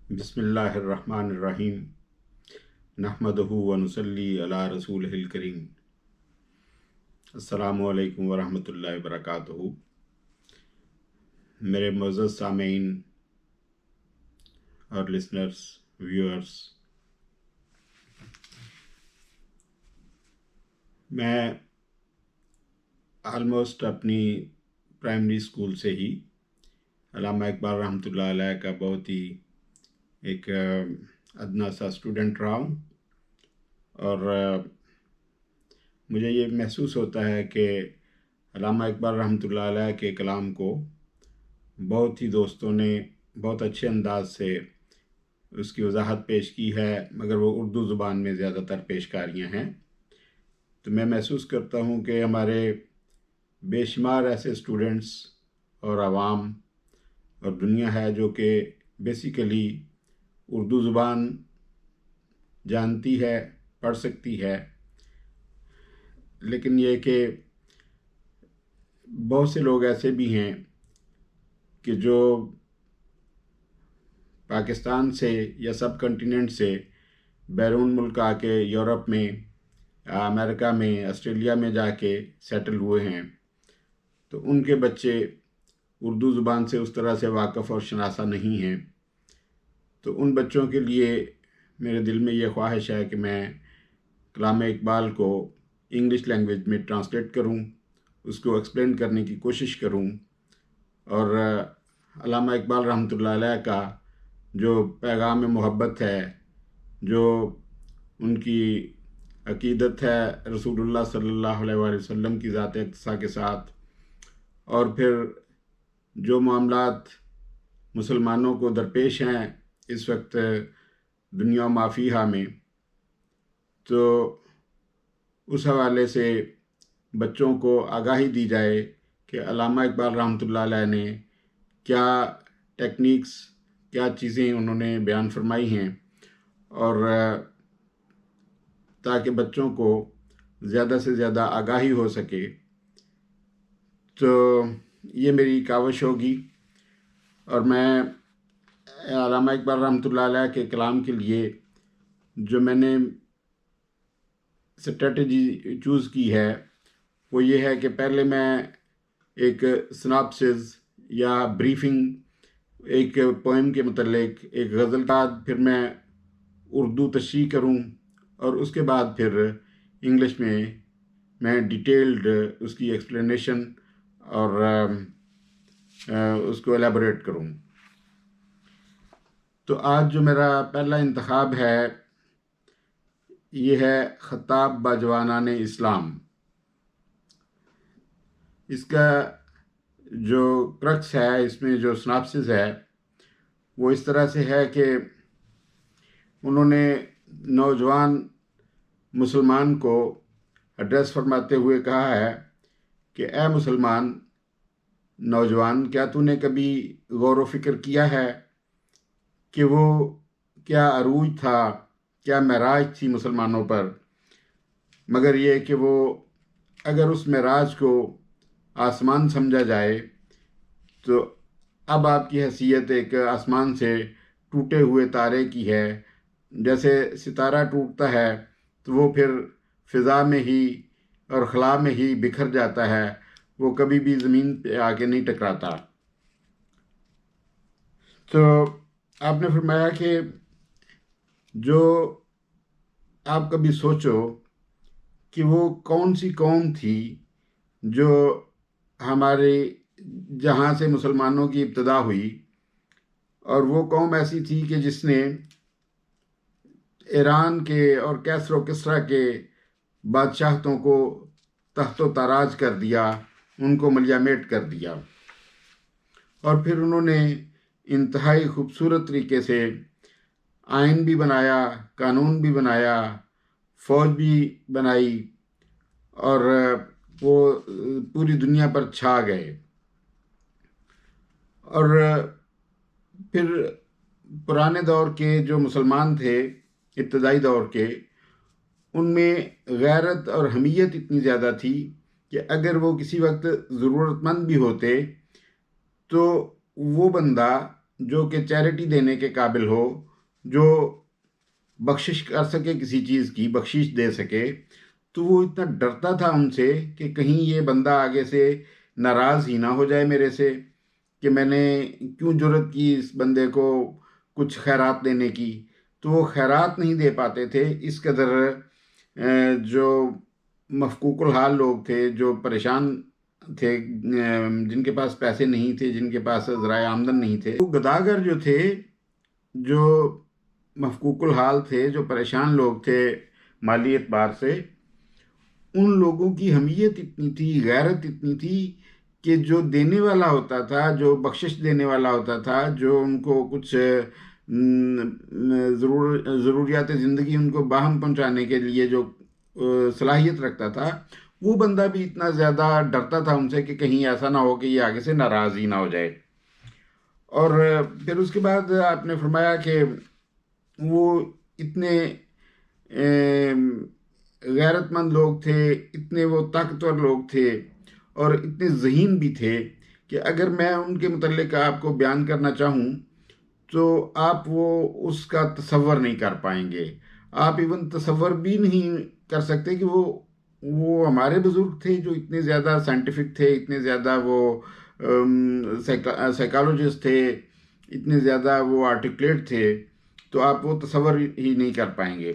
بسم اللہ الرحمن الرحیم نحمدہ ونصلی علی رسولہ الکریم۔ السلام علیکم ورحمۃ اللہ وبرکاتہ۔ میرے معزز سامعین اور لسنرز، ویورز، میں آلموسٹ اپنی پرائمری اسکول سے ہی علامہ اقبال رحمۃ اللہ علیہ کا بہت ہی ایک ادنا سا اسٹوڈنٹ رہا ہوں، اور مجھے یہ محسوس ہوتا ہے کہ علامہ اقبال رحمۃ اللہ علیہ کے کلام کو بہت ہی دوستوں نے بہت اچھے انداز سے اس کی وضاحت پیش کی ہے، مگر وہ اردو زبان میں زیادہ تر پیشکاریاں ہیں۔ تو میں محسوس کرتا ہوں کہ ہمارے بے شمار ایسے اسٹوڈنٹس اور عوام اور دنیا ہے جو کہ بیسیکلی اردو زبان جانتی ہے، پڑھ سکتی ہے، لیکن یہ کہ بہت سے لوگ ایسے بھی ہیں کہ جو پاکستان سے یا سب کنٹیننٹ سے بیرون ملک آ کے یورپ میں، امریکہ میں، آسٹریلیا میں جا کے سیٹل ہوئے ہیں، تو ان کے بچے اردو زبان سے اس طرح سے واقف اور شناسا نہیں ہیں۔ تو ان بچوں کے لیے میرے دل میں یہ خواہش ہے کہ میں کلام اقبال کو انگلش لینگویج میں ٹرانسلیٹ کروں، اس کو ایکسپلین کرنے کی کوشش کروں، اور علامہ اقبال رحمۃ اللہ علیہ کا جو پیغام محبت ہے، جو ان کی عقیدت ہے رسول اللہ صلی اللہ علیہ وآلہ وسلم کی ذات اقدسہ کے ساتھ، اور پھر جو معاملات مسلمانوں کو درپیش ہیں اس وقت دنیا و ما فیہا میں، تو اس حوالے سے بچوں کو آگاہی دی جائے کہ علامہ اقبال رحمۃ اللہ علیہ نے کیا ٹیکنیکس، کیا چیزیں انہوں نے بیان فرمائی ہیں، اور تاکہ بچوں کو زیادہ سے زیادہ آگاہی ہو سکے۔ تو یہ میری کاوش ہوگی، اور میں علامہ اقبال رحمۃ اللہ علیہ کے کلام کے لیے جو میں نے اسٹریٹجی چوز کی ہے وہ یہ ہے کہ پہلے میں ایک سناپسز یا بریفنگ ایک پوئم کے متعلق، ایک غزل کا، پھر میں اردو تشریح کروں، اور اس کے بعد پھر انگلش میں ڈیٹیلڈ اس کی ایکسپلینیشن اور اس کو ایلیبوریٹ کروں۔ تو آج جو میرا پہلا انتخاب ہے یہ ہے خطاب با جوانان اسلام۔ اس کا جو کرکس ہے، اس میں جو سناپسس ہے وہ اس طرح سے ہے کہ انہوں نے نوجوان مسلمان کو ایڈریس فرماتے ہوئے کہا ہے کہ اے مسلمان نوجوان، کیا تو نے کبھی غور و فکر کیا ہے کہ وہ کیا عروج تھا، کیا معراج تھی مسلمانوں پر، مگر یہ کہ وہ اگر اس معراج کو آسمان سمجھا جائے تو اب آپ کی حیثیت ایک آسمان سے ٹوٹے ہوئے تارے کی ہے۔ جیسے ستارہ ٹوٹتا ہے تو وہ پھر فضا میں ہی اور خلا میں ہی بکھر جاتا ہے، وہ کبھی بھی زمین پہ آ کے نہیں ٹکراتا۔ تو آپ نے فرمایا کہ جو آپ کبھی سوچو کہ وہ کون سی قوم تھی جو ہمارے جہاں سے مسلمانوں کی ابتدا ہوئی، اور وہ قوم ایسی تھی کہ جس نے ایران کے اور کیسر و کسریٰ کے بادشاہتوں کو تحت و تاراج کر دیا، ان کو ملیا میٹ کر دیا، اور پھر انہوں نے انتہائی خوبصورت طریقے سے آئین بھی بنایا، قانون بھی بنایا، فوج بھی بنائی، اور وہ پوری دنیا پر چھا گئے۔ اور پھر پرانے دور کے جو مسلمان تھے، ابتدائی دور کے، ان میں غیرت اور حمیت اتنی زیادہ تھی کہ اگر وہ کسی وقت ضرورت مند بھی ہوتے تو وہ بندہ جو کہ چیریٹی دینے کے قابل ہو، جو بخشش کر سکے، کسی چیز کی بخشش دے سکے، تو وہ اتنا ڈرتا تھا ان سے کہ کہیں یہ بندہ آگے سے ناراض ہی نہ ہو جائے میرے سے، کہ میں نے کیوں جرت کی اس بندے کو کچھ خیرات دینے کی. تو وہ خیرات نہیں دے پاتے تھے. اس قدر جو مفقوق الحال لوگ تھے، جو پریشان تھے، جن کے پاس پیسے نہیں تھے، جن کے پاس ذرائع آمدن نہیں تھے، وہ گداگر جو تھے، جو مفقوق الحال تھے، جو پریشان لوگ تھے مالی اعتبار سے، ان لوگوں کی حمیت اتنی تھی، غیرت اتنی تھی کہ جو دینے والا ہوتا تھا، جو بخشش دینے والا ہوتا تھا، جو ان کو کچھ ضروریات زندگی ان کو باہم پہنچانے کے لیے جو صلاحیت رکھتا تھا، وہ بندہ بھی اتنا زیادہ ڈرتا تھا ان سے کہ کہیں ایسا نہ ہو کہ یہ آگے سے ناراض ہی نہ ہو جائے. اور پھر اس کے بعد آپ نے فرمایا کہ وہ اتنے غیرت مند لوگ تھے، اتنے وہ طاقتور لوگ تھے اور اتنے ذہین بھی تھے کہ اگر میں ان کے متعلق آپ کو بیان کرنا چاہوں تو آپ وہ اس کا تصور نہیں کر پائیں گے. آپ ایون تصور بھی نہیں کر سکتے کہ وہ ہمارے بزرگ تھے جو اتنے زیادہ سائنٹیفک تھے، اتنے زیادہ وہ سائیکالوجسٹ تھے، اتنے زیادہ وہ آرٹیکلیٹ تھے، تو آپ وہ تصور ہی نہیں کر پائیں گے.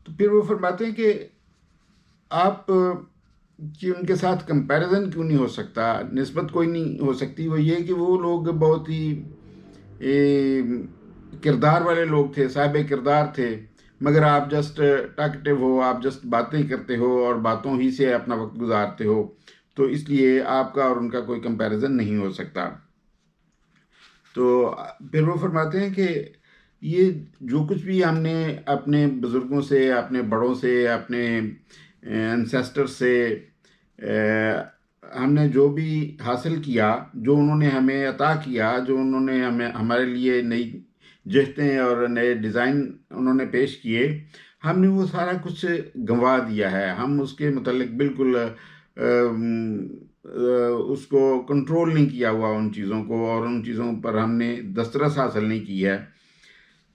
تو پھر وہ فرماتے ہیں کہ آپ کہ ان کے ساتھ کمپیریزن کیوں نہیں ہو سکتا، نسبت کوئی نہیں ہو سکتی. وہ یہ کہ وہ لوگ بہت ہی کردار والے لوگ تھے، صاحب کردار تھے، مگر آپ جسٹ ٹاکٹیو ہو، آپ جسٹ باتیں کرتے ہو اور باتوں ہی سے اپنا وقت گزارتے ہو، تو اس لیے آپ کا اور ان کا کوئی کمپیریزن نہیں ہو سکتا. تو پھر وہ فرماتے ہیں کہ یہ جو کچھ بھی ہم نے اپنے بزرگوں سے، اپنے بڑوں سے، اپنے انسیسٹر سے ہم نے جو بھی حاصل کیا، جو انہوں نے ہمیں عطا کیا، جو انہوں نے ہمارے لیے نئی جہتیں اور نئے ڈیزائن انہوں نے پیش کیے، ہم نے وہ سارا کچھ گنوا دیا ہے. ہم اس کے متعلق بالکل اس کو کنٹرول نہیں کیا ہوا، ان چیزوں کو، اور ان چیزوں پر ہم نے دسترس حاصل نہیں کی ہے.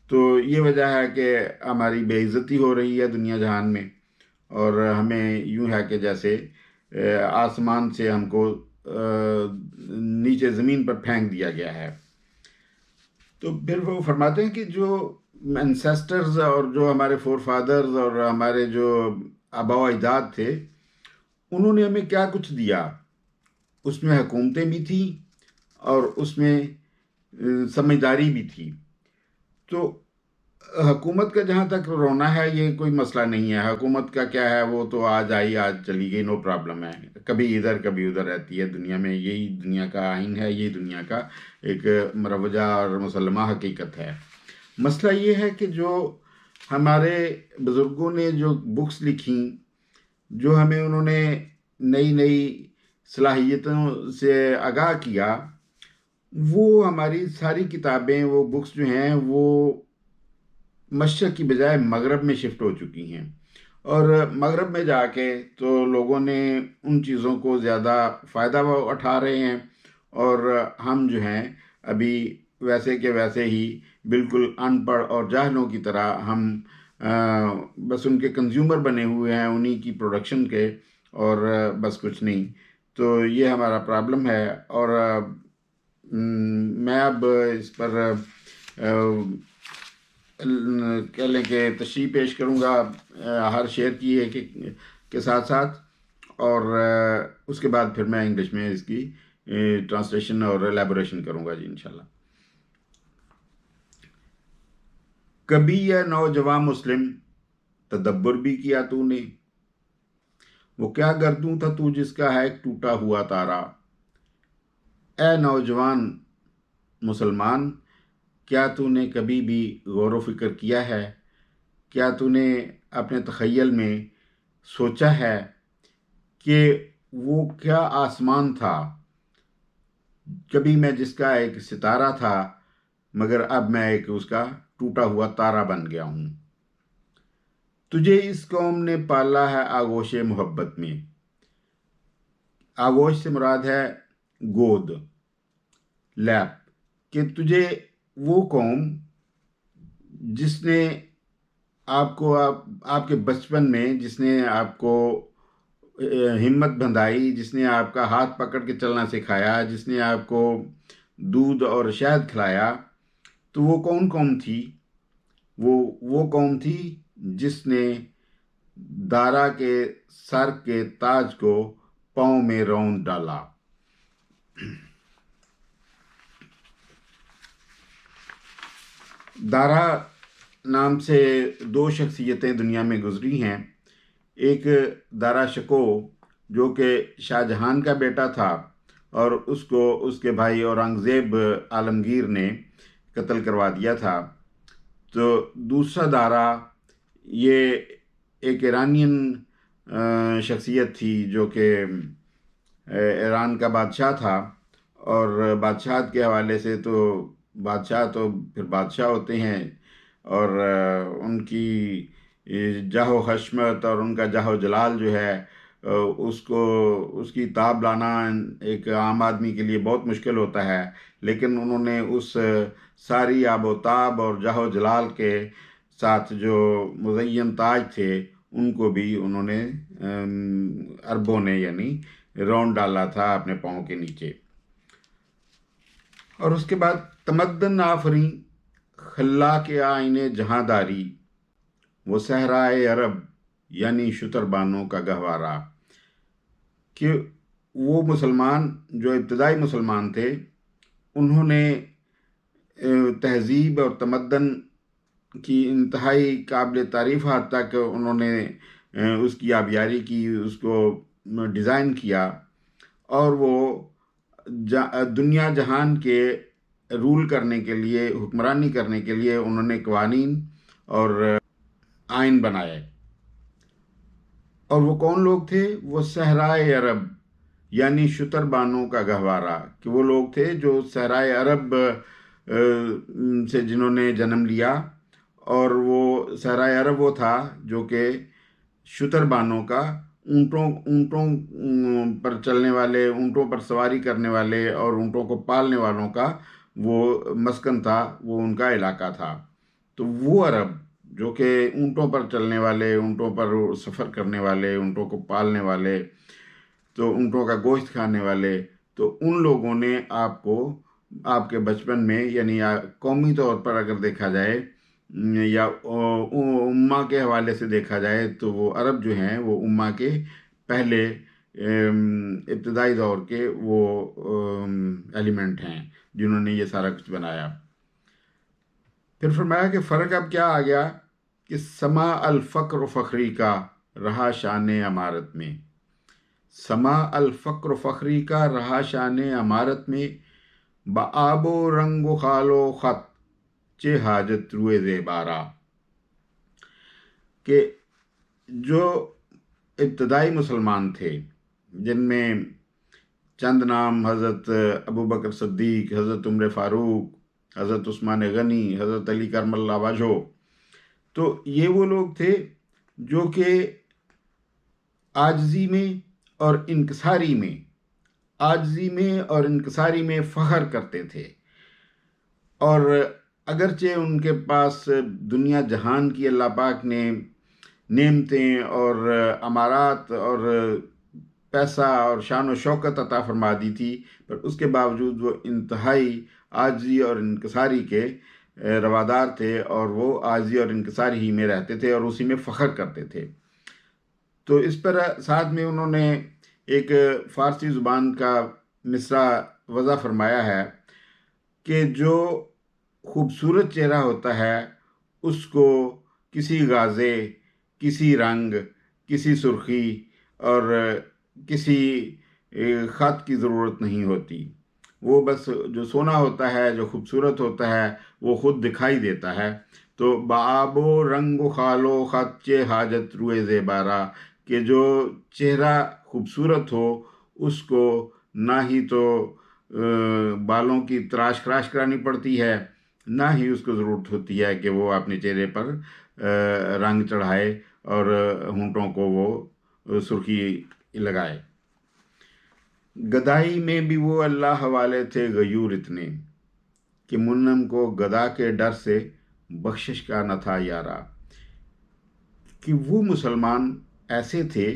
تو یہ وجہ ہے کہ ہماری بے عزتی ہو رہی ہے دنیا جہان میں، اور ہمیں یوں ہے کہ جیسے آسمان سے ہم کو نیچے زمین پر پھینک دیا گیا ہے. تو پھر وہ فرماتے ہیں کہ جو انسیسٹرز اور جو ہمارے فور فادرز اور ہمارے جو آباء و اجداد تھے، انہوں نے ہمیں کیا کچھ دیا. اس میں حکومتیں بھی تھیں اور اس میں سمجھداری بھی تھی. تو حکومت کا جہاں تک رونا ہے، یہ کوئی مسئلہ نہیں ہے. حکومت کا کیا ہے، وہ تو آج آئی آج چلی گئی، نو پرابلم ہے. کبھی ادھر کبھی ادھر رہتی ہے دنیا میں. یہی دنیا کا آئین ہے، یہی دنیا کا ایک مروجہ اور مسلمہ حقیقت ہے. مسئلہ یہ ہے کہ جو ہمارے بزرگوں نے جو بکس لکھیں، جو ہمیں انہوں نے نئی نئی صلاحیتوں سے آگاہ کیا، وہ ہماری ساری کتابیں، وہ بکس جو ہیں، وہ مشرق کی بجائے مغرب میں شفٹ ہو چکی ہیں. اور مغرب میں جا کے تو لوگوں نے ان چیزوں کو زیادہ فائدہ اٹھا رہے ہیں، اور ہم جو ہیں ابھی ویسے کہ ویسے ہی بالکل ان پڑھ اور جاہلوں کی طرح ہم بس ان کے کنزیومر بنے ہوئے ہیں، انہی کی پروڈکشن کے، اور بس کچھ نہیں. تو یہ ہمارا پرابلم ہے. اور میں اب اس پر کہہ لیں کہ تشریح پیش کروں گا ہر شعر کی ایک کے ساتھ ساتھ، اور اس کے بعد پھر میں انگلش میں اس کی ٹرانسلیشن اور ایلیبوریشن کروں گا. جی انشاءاللہ. کبھی یہ نوجوان مسلم تدبر بھی کیا تو نے، وہ کیا گردوں تھا تو جس کا ہے ایک ٹوٹا ہوا تارا. اے نوجوان مسلمان، کیا تو نے کبھی بھی غور و فکر کیا ہے، کیا تو نے اپنے تخیل میں سوچا ہے کہ وہ کیا آسمان تھا کبھی میں جس کا ایک ستارہ تھا، مگر اب میں ایک اس کا ٹوٹا ہوا تارا بن گیا ہوں. تجھے اس قوم نے پالا ہے آغوش محبت میں. آغوش سے مراد ہے گود، لیپ. کہ تجھے وہ قوم جس نے آپ کو آپ کے بچپن میں جس نے آپ کو ہمت بندھائی، جس نے آپ کا ہاتھ پکڑ کے چلنا سکھایا، جس نے آپ کو دودھ اور شہد کھلایا، تو وہ کون تھی؟ وہ قوم تھی جس نے دارا کے سر کے تاج کو پاؤں میں رون ڈالا۔ دارا نام سے دو شخصیتیں دنیا میں گزری ہیں۔ ایک دارا شکو جو کہ شاہ جہان کا بیٹا تھا اور اس کو اس کے بھائی اورنگزیب عالمگیر نے قتل کروا دیا تھا۔ تو دوسرا دارا یہ ایک ایرانین شخصیت تھی جو کہ ایران کا بادشاہ تھا، اور بادشاہت کے حوالے سے تو بادشاہ تو پھر بادشاہ ہوتے ہیں، اور ان کی جاہ و حشمت اور ان کا جاہ و جلال جو ہے اس کی تاب لانا ایک عام آدمی کے لیے بہت مشکل ہوتا ہے، لیکن انہوں نے اس ساری آب و تاب اور جاہ و جلال کے ساتھ جو مزین تاج تھے ان کو بھی انہوں نے عربوں نے یعنی رون ڈالا تھا اپنے پاؤں کے نیچے۔ اور اس کے بعد تمدن آفریں خلاق آئین جہاں داری، وہ صحرائے عرب یعنی شتر بانوں کا گہوارہ، کہ وہ مسلمان جو ابتدائی مسلمان تھے انہوں نے تہذیب اور تمدن کی انتہائی قابل تعریف حد تک انہوں نے اس کی آبیاری کی، اس کو ڈیزائن کیا، اور وہ دنیا جہان کے رول کرنے کے لیے، حکمرانی کرنے کے لیے انہوں نے قوانین اور آئین بنائے۔ اور وہ کون لوگ تھے؟ وہ صحرائے عرب یعنی شتر بانوں کا گہوارہ، کہ وہ لوگ تھے جو صحرائے عرب سے جنہوں نے جنم لیا، اور وہ صحرائے عرب وہ تھا جو کہ شتر بانوں کا، اونٹوں پر چلنے والے، اونٹوں پر سواری کرنے والے اور اونٹوں کو پالنے والوں کا وہ مسکن تھا، وہ ان کا علاقہ تھا۔ تو وہ عرب جو کہ اونٹوں پر چلنے والے، اونٹوں پر سفر کرنے والے، اونٹوں کو پالنے والے، تو اونٹوں کا گوشت کھانے والے، تو ان لوگوں نے آپ کے بچپن میں یعنی قومی طور پر اگر دیکھا جائے یا امہ کے حوالے سے دیکھا جائے تو وہ عرب جو ہیں وہ امہ کے پہلے ابتدائی دور کے وہ ایلیمنٹ ہیں جنہوں نے یہ سارا کچھ بنایا۔ پھر فرمایا کہ فرق اب کیا آ گیا کہ سما الفقر فخری کا رہا شان عمارت میں، سما الفقر فخری کا رہا شان عمارت میں، بآب و رنگ و خال و خط چے حاجت روئے زیبارہ، کہ جو ابتدائی مسلمان تھے جن میں چند نام حضرت ابوبکر صدیق، حضرت عمر فاروق، حضرت عثمان غنی، حضرت علی کرم اللہ وجہہ، تو یہ وہ لوگ تھے جو کہ عاجزی میں اور انکساری میں فخر کرتے تھے، اور اگرچہ ان کے پاس دنیا جہان کی اللہ پاک نے نعمتیں اور امارات اور پیسہ اور شان و شوکت عطا فرما دی تھی، پر اس کے باوجود وہ انتہائی عاجزی اور انکساری کے روادار تھے، اور وہ عاجزی اور انکساری ہی میں رہتے تھے اور اسی میں فخر کرتے تھے۔ تو اس پر ساتھ میں انہوں نے ایک فارسی زبان کا مصرع وضع فرمایا ہے کہ جو خوبصورت چہرہ ہوتا ہے اس کو کسی غازے، کسی رنگ، کسی سرخی اور کسی خط کی ضرورت نہیں ہوتی، وہ بس جو سونا ہوتا ہے، جو خوبصورت ہوتا ہے، وہ خود دکھائی دیتا ہے۔ تو بآب و رنگ و خال و خط چے حاجت روئے زیبارہ، کہ جو چہرہ خوبصورت ہو اس کو نہ ہی تو بالوں کی تراش خراش کرانی پڑتی ہے، نہ ہی اس کو ضرورت ہوتی ہے کہ وہ اپنے چہرے پر رنگ چڑھائے اور ہونٹوں کو وہ سرخی لگائے۔ گدائی میں بھی وہ اللہ حوالے تھے غیور اتنے، کہ منم کو گدا کے ڈر سے بخشش کا نہ تھا یارا، کہ وہ مسلمان ایسے تھے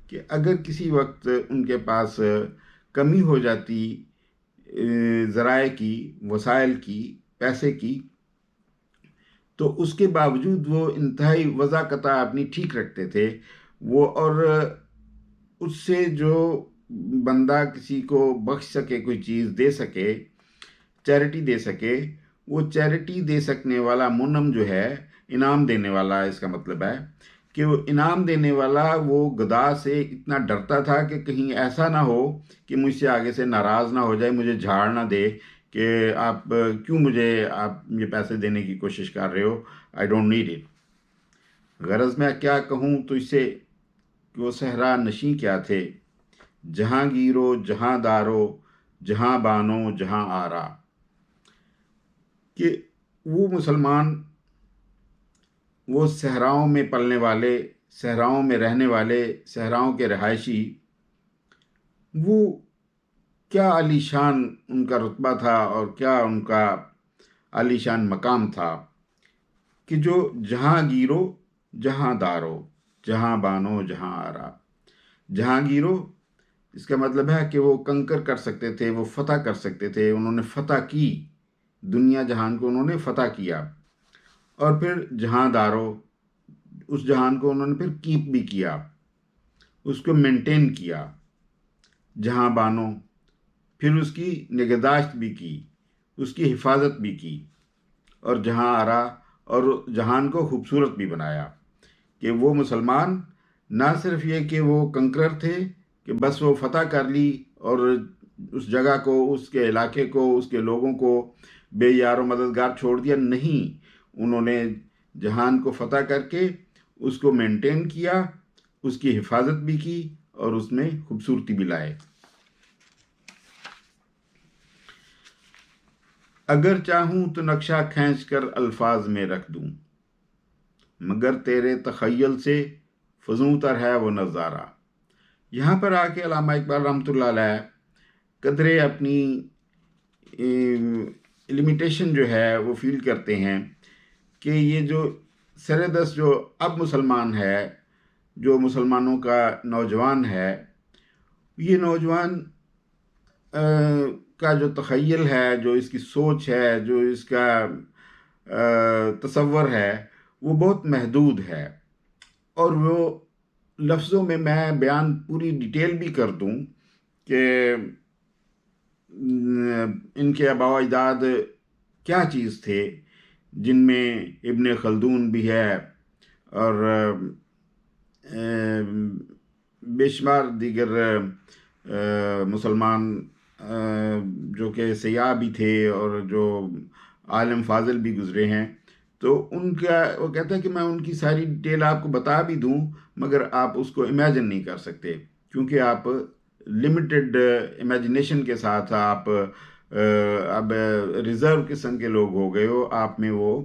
کہ اگر کسی وقت ان کے پاس کمی ہو جاتی ذرائع کی، وسائل کی، پیسے کی، تو اس کے باوجود وہ انتہائی وضاقت اپنی ٹھیک رکھتے تھے وہ، اور اس سے جو بندہ کسی کو بخش سکے، کوئی چیز دے سکے، چیریٹی دے سکے، وہ چیریٹی دے سکنے والا منم جو ہے، انعام دینے والا اس کا مطلب ہے کہ وہ انعام دینے والا وہ گدا سے اتنا ڈرتا تھا کہ کہیں ایسا نہ ہو کہ مجھ سے آگے سے ناراض نہ ہو جائے، مجھے جھاڑ نہ دے کہ آپ کیوں مجھے آپ یہ پیسے دینے کی کوشش کر رہے ہو، آئی ڈونٹ نیڈ اٹ۔ غرض میں کیا کہوں تو اس سے کہ وہ صحرا نشیں کیا تھے، جہاں گیرو جہاں دارو جہاں بانو جہاں آرا، کہ وہ مسلمان، وہ صحراؤں میں پلنے والے، صحراؤں میں رہنے والے، صحراؤں کے رہائشی، وہ کیا عالی شان ان کا رتبہ تھا اور کیا ان کا عالی شان مقام تھا کہ جو جہاں گیرو جہاں دارو جہاں بانو جہاں آرا۔ جہاں گیرو اس کا مطلب ہے کہ وہ کنکر کر سکتے تھے، وہ فتح کر سکتے تھے، انہوں نے فتح کی دنیا جہان کو، انہوں نے فتح کیا، اور پھر جہاں دارو، اس جہان کو انہوں نے پھر کیپ بھی کیا، اس کو مینٹین کیا۔ جہاں بانو، پھر اس کی نگہداشت بھی کی، اس کی حفاظت بھی کی، اور جہاں آرا، اور جہان کو خوبصورت بھی بنایا، کہ وہ مسلمان نہ صرف یہ کہ وہ کنکرر تھے کہ بس وہ فتح کر لی اور اس جگہ کو، اس کے علاقے کو، اس کے لوگوں کو بے یار و مددگار چھوڑ دیا، نہیں، انہوں نے جہان کو فتح کر کے اس کو مینٹین کیا، اس کی حفاظت بھی کی، اور اس میں خوبصورتی بھی لائے۔ اگر چاہوں تو نقشہ کھینچ کر الفاظ میں رکھ دوں، مگر تیرے تخیل سے فزوں تر ہے وہ نظارہ۔ یہاں پر آ کے علامہ اقبال رحمۃ اللہ علیہ قدرے اپنی لمیٹیشن جو ہے وہ فیل کرتے ہیں کہ یہ جو سر دست جو اب مسلمان ہے، جو مسلمانوں کا نوجوان ہے، یہ نوجوان کا جو تخیل ہے، جو اس کی سوچ ہے، جو اس کا تصور ہے، وہ بہت محدود ہے، اور وہ لفظوں میں بیان پوری ڈیٹیل بھی کر دوں کہ ان کے آباء و اجداد کیا چیز تھے، جن میں ابن خلدون بھی ہے اور بے شمار دیگر مسلمان جو کہ سیاح بھی تھے اور جو عالم فاضل بھی گزرے ہیں، تو ان کا وہ کہتا ہے کہ میں ان کی ساری ڈیٹیل آپ کو بتا بھی دوں، مگر آپ اس کو امیجن نہیں کر سکتے، کیونکہ آپ لمیٹڈ امیجنیشن کے ساتھ آپ اب ریزرو قسم کے لوگ ہو گئے ہو، آپ میں وہ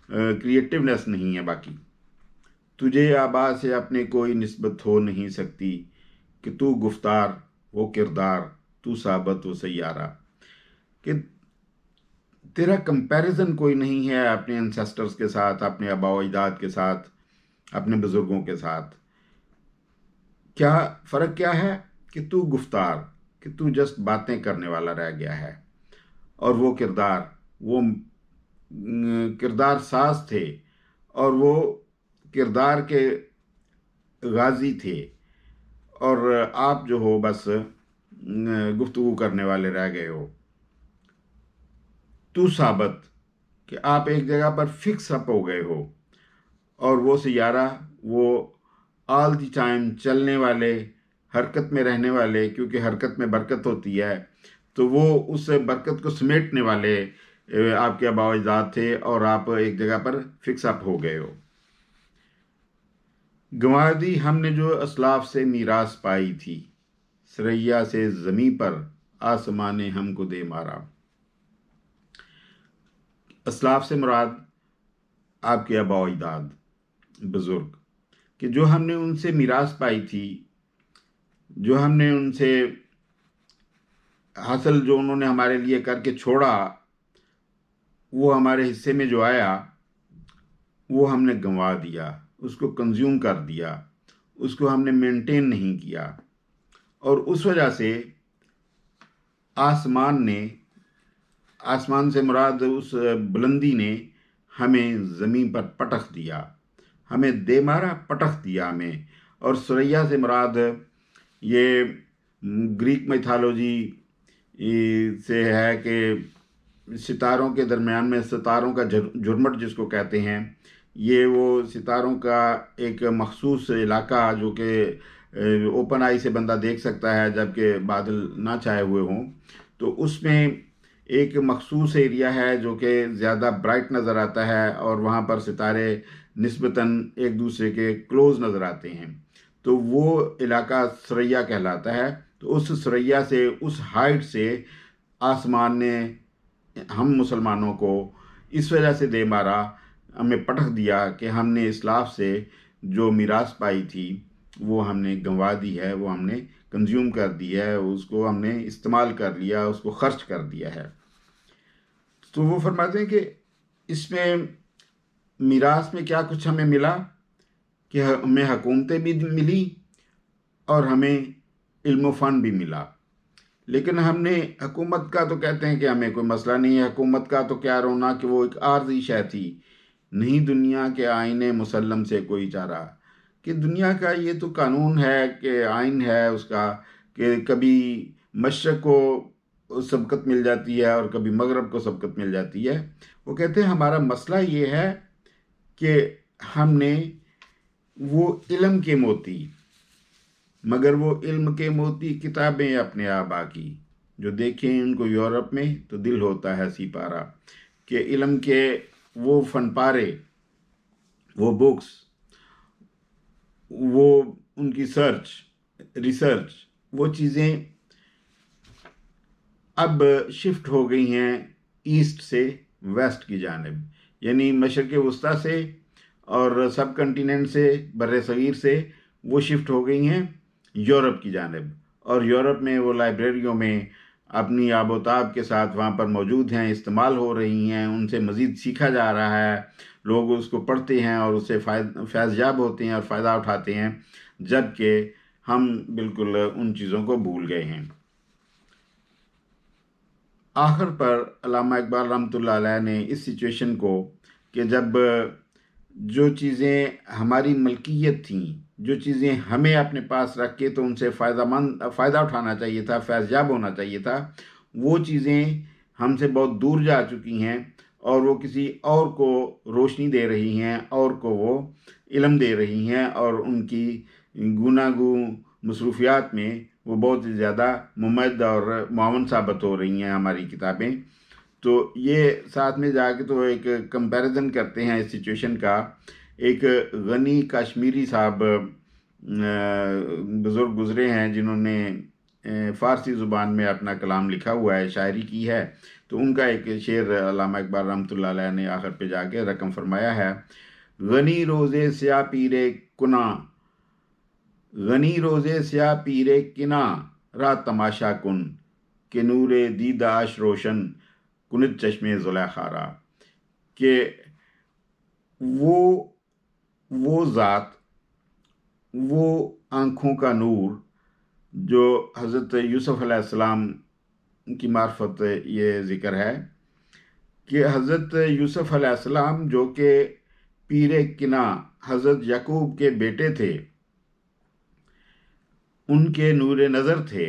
کریٹیونیس نہیں ہے۔ باقی تجھے آبا سے اپنے کوئی نسبت ہو نہیں سکتی، کہ تو گفتار وہ کردار، تو ثابت وہ سیارہ، کہ تیرا کمپیریزن کوئی نہیں ہے اپنے انسیسٹرز کے ساتھ، اپنے آباء و اجداد کے ساتھ، اپنے بزرگوں کے ساتھ۔ کیا فرق کیا ہے؟ کہ تو گفتار، کہ تو جسٹ باتیں کرنے والا رہ گیا ہے، اور وہ کردار، وہ کردار ساز تھے، اور وہ کردار کے غازی تھے، اور آپ جو ہو بس گفتگو کرنے والے رہ گئے ہو۔ تو ثابت، کہ آپ ایک جگہ پر فکس اپ ہو گئے ہو، اور وہ سیارہ، وہ آل دی ٹائم چلنے والے، حرکت میں رہنے والے، کیونکہ حرکت میں برکت ہوتی ہے، تو وہ اس برکت کو سمیٹنے والے آپ کے آباء و اجداد تھے، اور آپ ایک جگہ پر فکس اپ ہو گئے ہو۔ گنوا دی ہم نے جو اسلاف سے میراث پائی تھی، سریا سے زمیں پر آسمان نے ہم کو دے مارا۔ اسلاف سے مراد آپ کے آباء و اجداد، بزرگ، کہ جو ہم نے ان سے میراث پائی تھی، جو ہم نے ان سے حاصل، جو انہوں نے ہمارے لیے کر کے چھوڑا، وہ ہمارے حصے میں جو آیا وہ ہم نے گنوا دیا، اس کو کنزیوم کر دیا، اس کو ہم نے مینٹین نہیں کیا، اور اس وجہ سے آسمان سے مراد اس بلندی نے ہمیں زمین پر پٹخ دیا، ہمیں دے مارا، پٹخ دیا ہمیں۔ اور سریا سے مراد یہ گریک میتھالوجی سے ہے کہ ستاروں کے درمیان میں ستاروں کا جھرمٹ جس کو کہتے ہیں، یہ وہ ستاروں کا ایک مخصوص علاقہ جو کہ اوپن آئی سے بندہ دیکھ سکتا ہے جبکہ بادل نہ چھائے ہوئے ہوں، تو اس میں ایک مخصوص ایریا ہے جو کہ زیادہ برائٹ نظر آتا ہے، اور وہاں پر ستارے نسبتاً ایک دوسرے کے کلوز نظر آتے ہیں، تو وہ علاقہ سریا کہلاتا ہے۔ تو اس سریا سے، اس ہائٹ سے آسمان نے ہم مسلمانوں کو اس وجہ سے دے مارا، ہمیں پٹخ دیا کہ ہم نے اسلاف سے جو میراث پائی تھی وہ ہم نے گنوا دی ہے، وہ ہم نے کنزیوم کر دی ہے، اس کو ہم نے استعمال کر لیا، اس کو خرچ کر دیا ہے۔ تو وہ فرماتے ہیں کہ اس میں میراث میں کیا کچھ ہمیں ملا کہ ہمیں حکومتیں بھی ملی اور ہمیں علم و فن بھی ملا، لیکن ہم نے حکومت کا تو کہتے ہیں کہ ہمیں کوئی مسئلہ نہیں ہے، حکومت کا تو کیا رونا کہ وہ ایک عارضی شے تھی، نہیں دنیا کے آئین مسلم سے کوئی چارہ، کہ دنیا کا یہ تو قانون ہے کہ آئین ہے اس کا کہ کبھی مشرق کو سبقت مل جاتی ہے اور کبھی مغرب کو سبقت مل جاتی ہے۔ وہ کہتے ہیں ہمارا مسئلہ یہ ہے کہ ہم نے وہ علم کے موتی، مگر وہ علم کے موتی کتابیں اپنے آبا کی، جو دیکھیں ان کو یورپ میں تو دل ہوتا ہے سپارہ، کہ علم کے وہ فن پارے، وہ بکس، وہ ان کی ریسرچ، وہ چیزیں اب شفٹ ہو گئی ہیں ایسٹ سے ویسٹ کی جانب، یعنی مشرق وسطیٰ سے اور سب کنٹیننٹ سے، بر صغیر سے وہ شفٹ ہو گئی ہیں یورپ کی جانب، اور یورپ میں وہ لائبریریوں میں اپنی آب و تاب کے ساتھ وہاں پر موجود ہیں، استعمال ہو رہی ہیں، ان سے مزید سیکھا جا رہا ہے، لوگ اس کو پڑھتے ہیں اور اس سے فیض یاب ہوتے ہیں اور فائدہ اٹھاتے ہیں، جبکہ ہم بالکل ان چیزوں کو بھول گئے ہیں۔ آخر پر علامہ اقبال رحمۃ اللہ علیہ نے اس سچویشن کو کہ جب جو چیزیں ہماری ملکیت تھیں، جو چیزیں ہمیں اپنے پاس رکھ کے تو ان سے فائدہ اٹھانا چاہیے تھا، فیض یاب ہونا چاہیے تھا، وہ چیزیں ہم سے بہت دور جا چکی ہیں اور وہ کسی اور کو روشنی دے رہی ہیں، اور کو وہ علم دے رہی ہیں، اور ان کی گوناگو مصروفیات میں وہ بہت زیادہ ممد اور معاون ثابت ہو رہی ہیں ہماری کتابیں۔ تو یہ ساتھ میں جا کے تو ایک کمپیریزن کرتے ہیں اس سچویشن کا۔ ایک غنی کشمیری صاحب بزرگ گزرے ہیں جنہوں نے فارسی زبان میں اپنا کلام لکھا ہوا ہے، شاعری کی ہے، تو ان کا ایک شعر علامہ اقبال رحمۃ اللہ علیہ نے آخر پہ جا کے رقم فرمایا ہے: غنی روزے سیاہ پیرے کنا، غنی روزے سیاہ پیرے کنا را تماشا کن، کہ نور دیداش روشن کنت چشمے زلیخا را، کہ وہ ذات، وہ آنکھوں کا نور جو حضرت یوسف علیہ السلام کی معرفت یہ ذکر ہے کہ حضرت یوسف علیہ السلام جو کہ پیر کنا حضرت یعقوب کے بیٹے تھے، ان کے نور نظر تھے،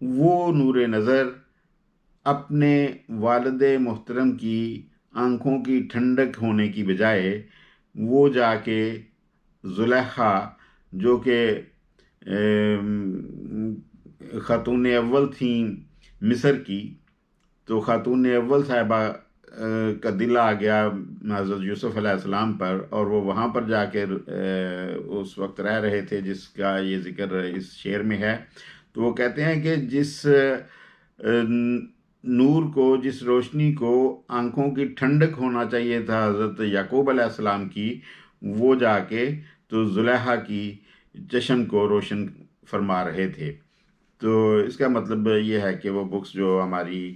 وہ نور نظر اپنے والد محترم کی آنکھوں کی ٹھنڈک ہونے کی بجائے وہ جا کے زلیخا جو کہ خاتون اول تھیں مصر کی، تو خاتون اول صاحبہ کا دل آ گیا حضرت یوسف علیہ السلام پر، اور وہ وہاں پر جا کے اس وقت رہ رہے تھے جس کا یہ ذکر اس شعر میں ہے۔ تو وہ کہتے ہیں کہ جس نور کو، جس روشنی کو آنکھوں کی ٹھنڈک ہونا چاہیے تھا حضرت یعقوب علیہ السلام کی، وہ جا کے تو زلیخا کی چشم کو روشن فرما رہے تھے۔ تو اس کا مطلب یہ ہے کہ وہ بکس جو ہماری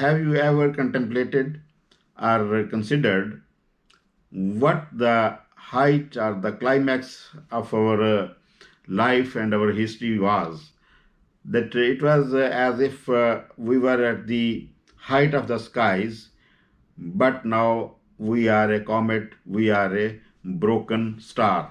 Have you ever contemplated or considered what the height or the climax of our life and our history was? That it was as if we were at the height of the skies, but now we are a comet, we are a broken star.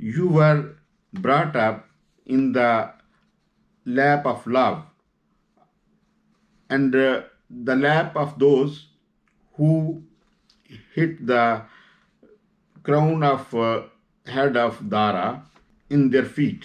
You were brought up in the lap of love and the lap of those who hit the crown of head of Dara in their feet.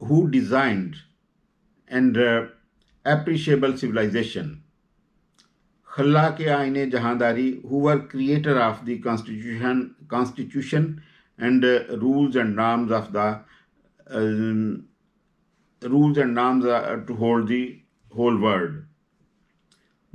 who designed and appreciable civilization. Khalla ke aine jahandari, who were creator of the constitution and rules and norms of the rules and norms to hold the whole world.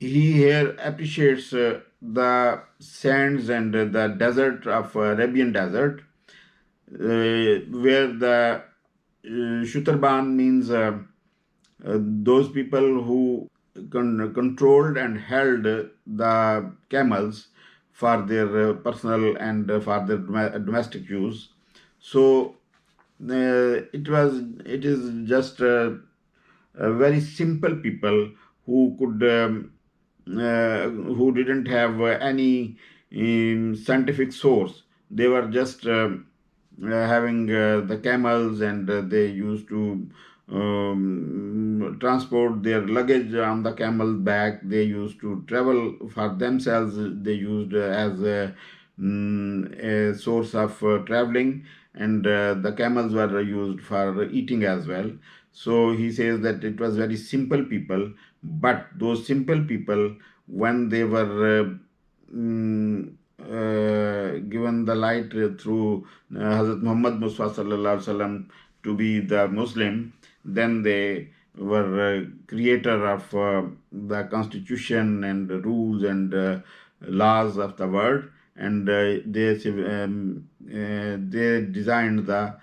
He here appreciates the sands and the desert of Arabian desert, where the Shutarban means those people who controlled and held the camels for their personal and for their domestic use. So it is just very simple people who could who didn't have any scientific source. They were just having the camels, and they used to transport their luggage on the camel's back. They used to travel for themselves. They used as a source of traveling, and the camels were used for eating as well. So he says that it was very simple people, but those simple people, when they were given the light through Hazrat Muhammad Mustafa sallallahu alaihi wasallam to be the Muslim, then they were creator of the constitution and the rules and laws of the world, and they designed the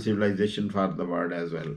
civilization for the world as well.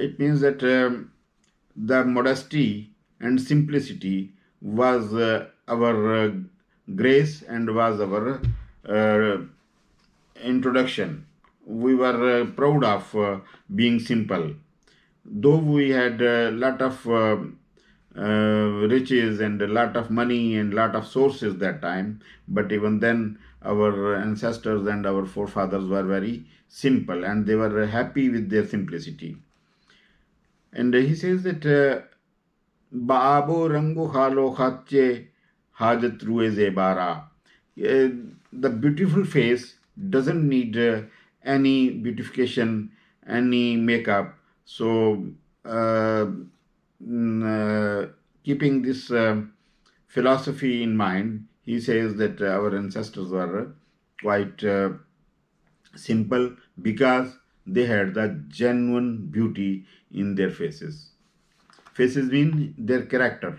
It means that the modesty and simplicity was our grace and was our introduction. We were proud of being simple. Though we had a lot of riches and a lot of money and lot of sources that time, but even then our ancestors and our forefathers were very simple, and they were happy with their simplicity. And he says that Baabo rango khalo khatche hajat ruwe zebara. The beautiful face doesn't need any beautification, any makeup. So keeping this philosophy in mind, he says that our ancestors were quite simple because they had the genuine beauty in their faces. Faces mean their character.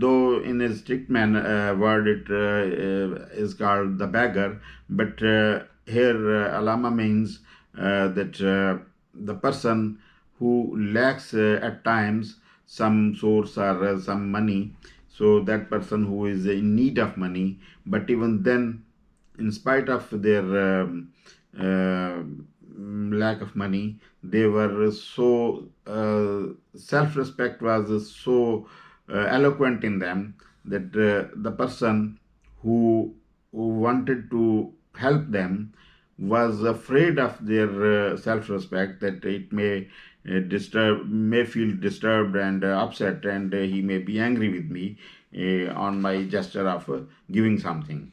though in a strict word it is called the beggar, but here alama means that the person who lacks at times some source or some money. So that person who is in need of money, but even then, in spite of their lack of money, they were so self-respect was so eloquent in them that the person who wanted to help them was afraid of their self-respect, that it may feel disturbed and upset, and he may be angry with me on my gesture of giving something.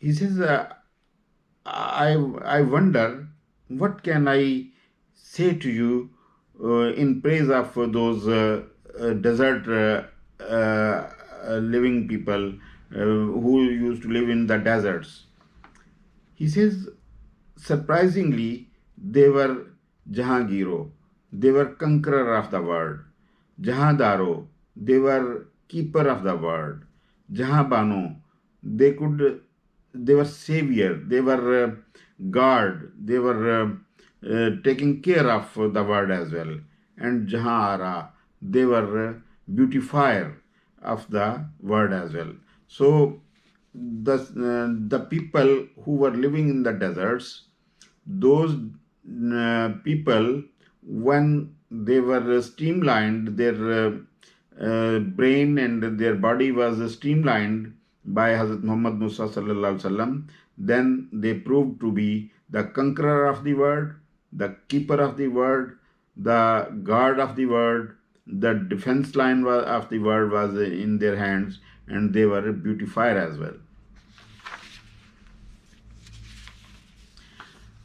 He says, I wonder what can I say to you in praise of those desert living people who used to live in the deserts. He says, surprisingly, they were Jahangiro, they were conqueror of the world. Jahandaro, they were keeper of the world. Jahabano, they were savior, they were guard, they were taking care of the world as well. And Jahara, they were beautifier of the world as well. So the people who were living in the deserts, those people, when they were streamlined, their brain and their body was streamlined by Hazrat Muhammad Musa sallallahu alaihi wasallam, then they proved to be the conqueror of the world, the keeper of the world, the guard of the world. The defense line of the world was in their hands, and they were a beautifier as well.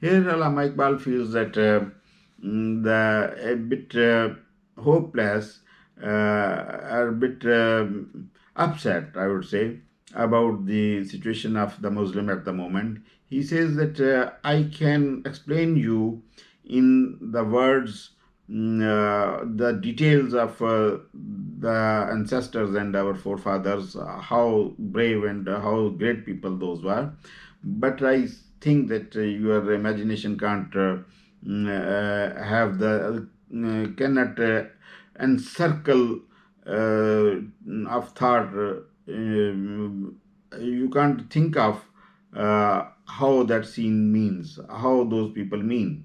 Here Allama Iqbal feels that a bit hopeless, a bit upset, I would say, about the situation of the Muslim at the moment. He says that I can explain you in the words the details of the ancestors and our forefathers, how brave and how great people those were, but I think that your imagination can't have the cannot encircle of thought. You can't think of how that scene means, how those people mean.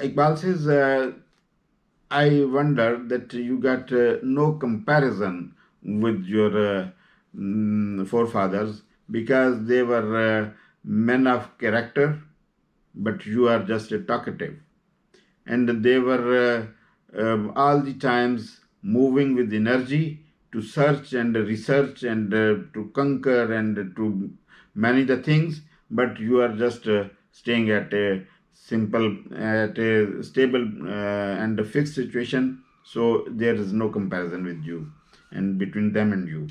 Iqbal says, I wonder that you got no comparison with your forefathers, because they were men of character, but you are just a talkative. And they were all the times moving with energy to search and research and to conquer and to manage the things, but you are just staying at a simple, at a stable and a fixed situation, so there is no comparison with you and between them and you.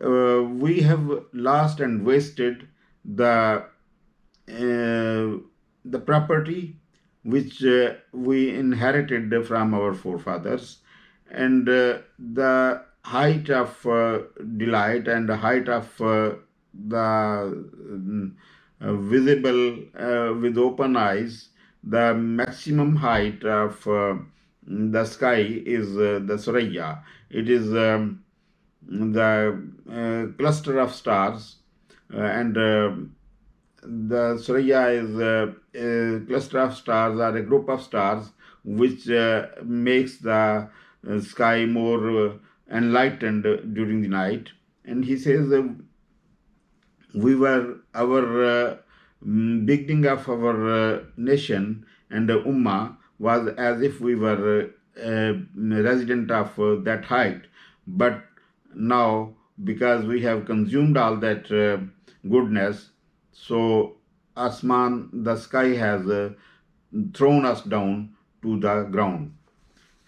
We have lost and wasted the property which we inherited from our forefathers, and the height of delight and the height of the visible with open eyes, the maximum height of the sky is the Suraya. It is the cluster of stars, and the Suraya is a cluster of stars or a group of stars which makes the sky more enlightened during the night. And he says we were our beginning of our nation and the Ummah was as if we were a resident of that height, but now because we have consumed all that goodness. So Asman, the sky has thrown us down to the ground.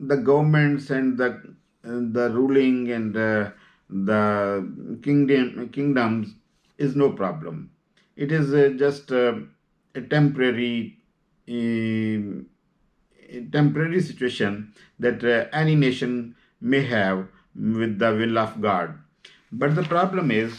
the governments and the ruling and the kingdoms is no problem. It is just a temporary situation that any nation may have with the will of God. But the problem is,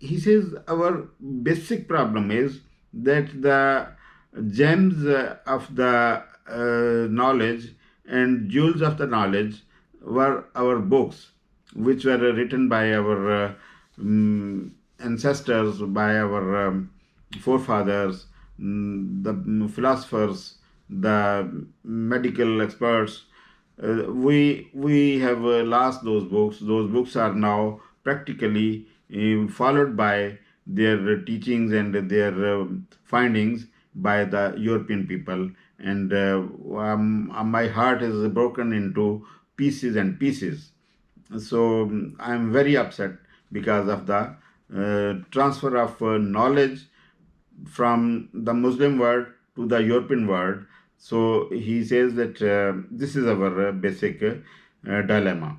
he says our basic problem is that the gems of the knowledge and jewels of the knowledge were our books, which were written by our ancestors, by our forefathers, the philosophers, the medical experts. We have lost those books. Those books are now practically followed by their teachings and their findings by the European people. And my heart is broken into pieces and pieces. So I'm very upset because of the transfer of knowledge from the Muslim world to the European world. So he says that this is our basic dilemma.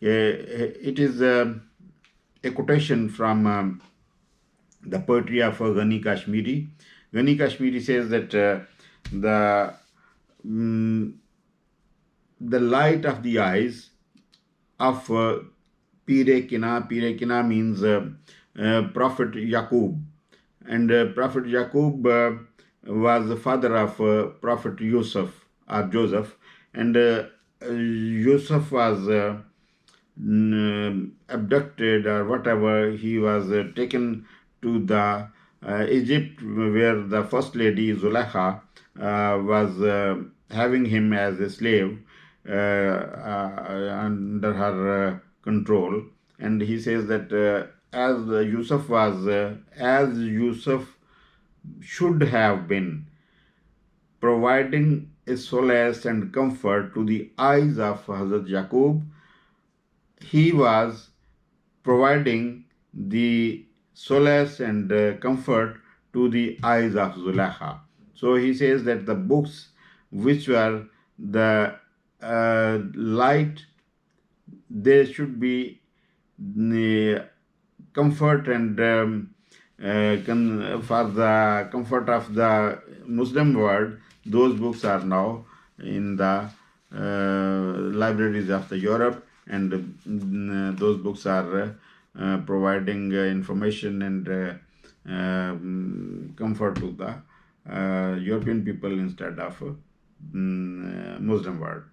It is a quotation from the poetry of Ghani Kashmiri. Ghani Kashmiri says that the light of the eyes of Pire Kina. Pire Kina means Prophet Yaqub. And Prophet Yaqub was the father of Prophet Yusuf or Joseph. And Yusuf was abducted or whatever. He was taken to the Egypt, where the first lady Zulaikha was having him as a slave under her control. And he says that as Yusuf should have been providing a solace and comfort to the eyes of Hazrat Yaqub, he was providing the solace and comfort to the eyes of Zulaikha. So he says that the books which were the light, they should be comfort and for the comfort of the Muslim world. Those books are now in the libraries of the Europe, and those books are providing information and comfort to the European people instead of Muslim world.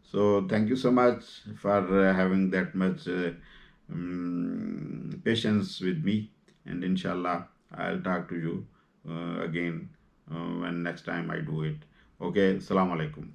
So thank you so much for having that much patience with me, and inshallah I'll talk to you again when next time I do it. Okay, Assalamu alaikum.